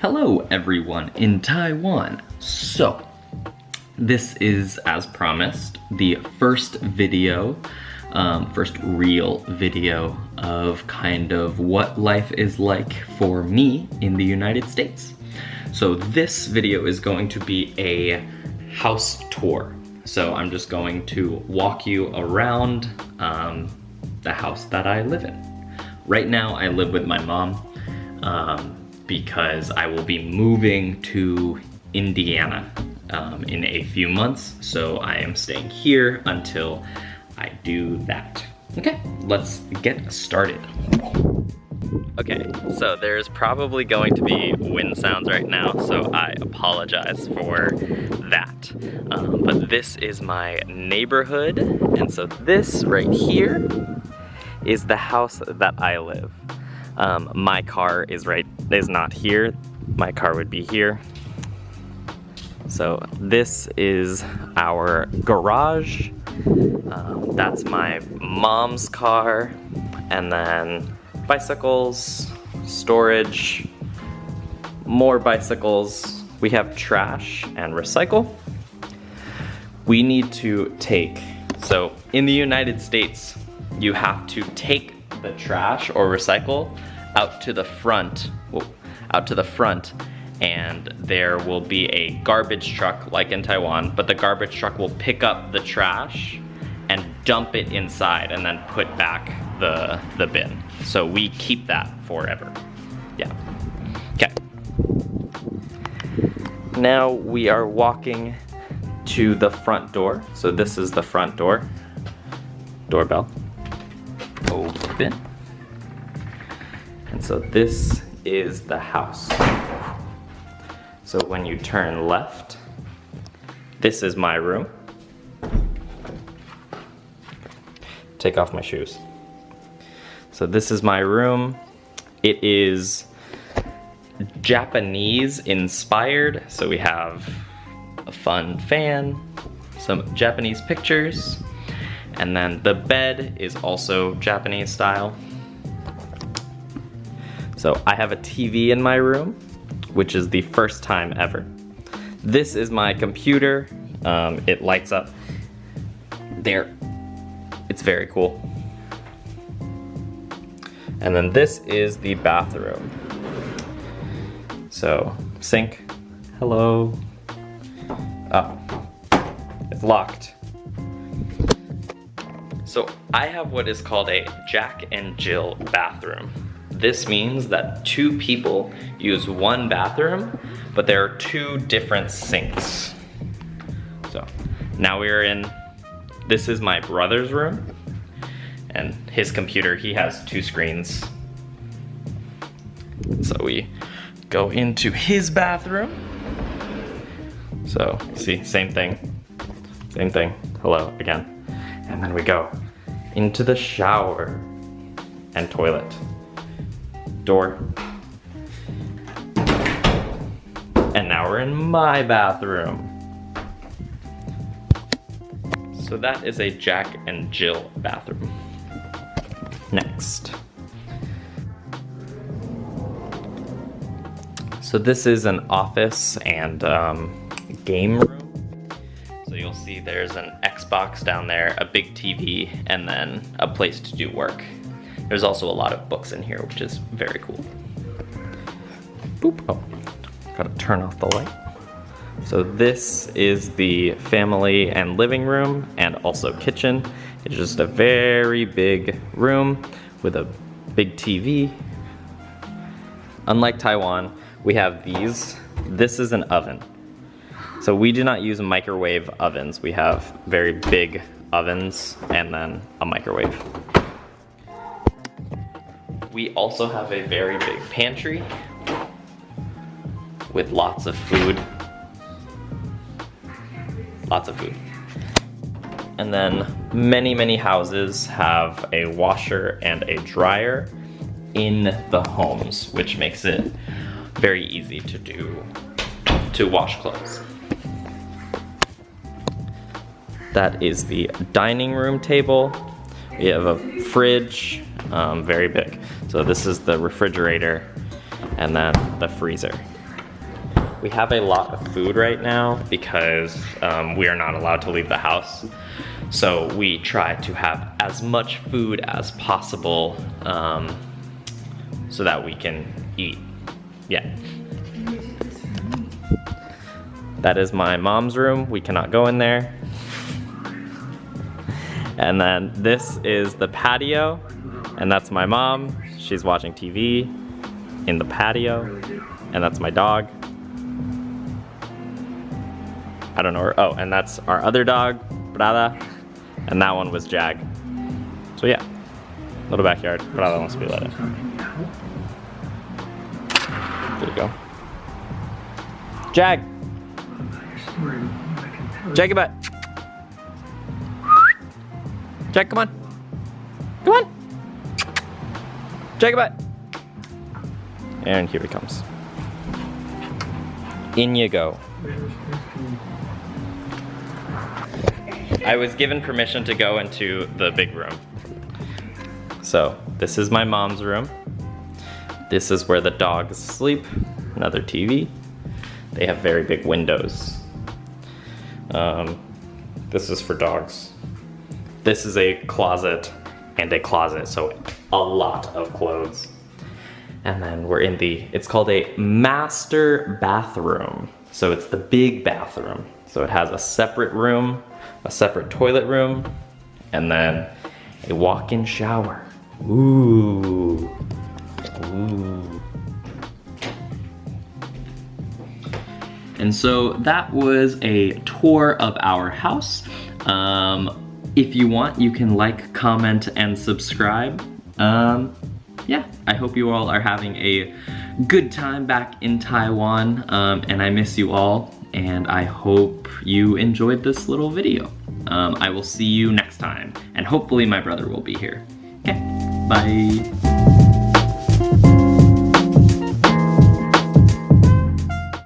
Hello everyone in Taiwan. So, this is, as promised, the first video, first real video of kind of what life is like for me in the United States. So this video is going to be a house tour. So I'm just going to walk you around the house that I live in. Right now I live with my mom because I will be moving to Indiana in a few months. So I am staying here until I do that. Okay, let's get started. Okay, so there's probably going to be wind sounds right now, so I apologize for that. But this is my neighborhood, and so this right here is the house that I live. My car is not here. My car would be here. So this is our garage. That's my mom's car, and then bicycles, storage, more bicycles. We have trash and recycle. We need to so in the United States, you have to take the trash or recycle out to the front, and there will be a garbage truck like in Taiwan, but the garbage truck will pick up the trash and dump it inside and then put back the bin. So we keep that forever. Yeah. Okay. Now we are walking to the front door. So this is the front door. Doorbell. Open. And so this is the house. So when you turn left, this is my room. Take off my shoes. So this is my room. It is Japanese inspired. So we have a fun fan, some Japanese pictures, and then the bed is also Japanese style. So I have a TV in my room, which is the first time ever. This is my computer. It lights up there. It's very cool. And then this is the bathroom. So, sink. Hello. Oh, it's locked. So I have what is called a Jack and Jill bathroom. This means that two people use one bathroom, but there are two different sinks. So now we're in, this is my brother's room, and his computer, he has two screens. So we go into his bathroom. So see, same thing, hello again. And then we go into the shower and toilet. Door. And now we're in my bathroom. So that is a Jack and Jill bathroom. Next. So this is an office and game room. So you'll see there's an Xbox down there, a big TV, and then a place to do work. There's also a lot of books in here, which is very cool. Boop. Oh, gotta turn off the light. So this is the family and living room and also kitchen. It's just a very big room with a big TV. Unlike Taiwan, we have these. This is an oven. So we do not use microwave ovens. We have very big ovens and then a microwave. We also have a very big pantry with lots of food. And then many houses have a washer and a dryer in the homes, which makes it very easy to wash clothes. That is the dining room table. We have a fridge, very big. So this is the refrigerator, and then the freezer. We have a lot of food right now because we are not allowed to leave the house. So we try to have as much food as possible so that we can eat. Yeah. That is my mom's room. We cannot go in there. And then this is the patio, and that's my mom. She's watching TV in the patio, and that's my dog. I don't know her. Oh, and that's our other dog, Brada, and that one was Jag. So yeah, little backyard. Brada wants to be let in. There you go. Jag! Jacob! Jack, come on. Come on. Jacob! And here he comes. In you go. I was given permission to go into the big room. So, this is my mom's room. This is where the dogs sleep. Another TV. They have very big windows. This is for dogs. This is a closet and a closet, so a lot of clothes. And then we're in it's called a master bathroom. So it's the big bathroom. So it has a separate room, a separate toilet room, and then a walk-in shower. Ooh, ooh. And so that was a tour of our house. If you want, you can like, comment, and subscribe. Yeah, I hope you all are having a good time back in Taiwan, and I miss you all, and I hope you enjoyed this little video. I will see you next time, and hopefully my brother will be here. Okay, bye.